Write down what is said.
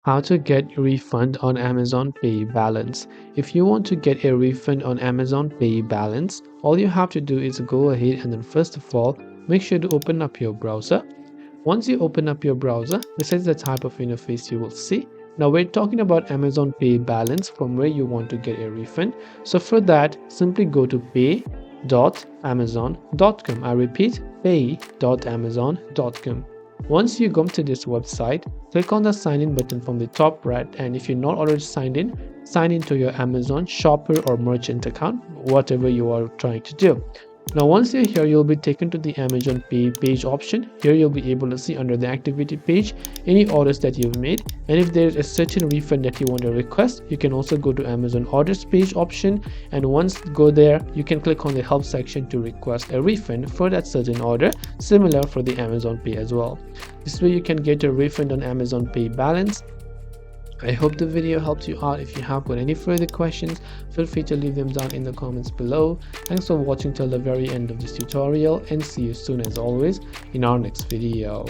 How to get a refund on Amazon Pay balance. If you want to get a refund on Amazon Pay balance, all you have to do is go ahead and then first of all, make sure to open up your browser. Once you open up your browser, this is the type of interface you will see. Now we're talking about Amazon Pay balance from where you want to get a refund. So for that, simply go to pay.amazon.com. I repeat, pay.amazon.com. Once you come to this website, click on the sign in button from the top right, and if you're not already signed in, sign into your Amazon shopper or merchant account, whatever you are trying to do. Now once you're here, you'll be taken to the Amazon Pay page option. Here you'll be able to see under the activity page any orders that you've made, and if there's a certain refund that you want to request, you can also go to Amazon orders page option, and once go there, you can click on the help section to request a refund for that certain order, similar for the Amazon Pay as well. This way you can get a refund on Amazon Pay balance. I hope the video helped you out. If you have got any further questions, feel free to leave them down in the comments below. Thanks for watching till the very end of this tutorial, and see you soon as always in our next video.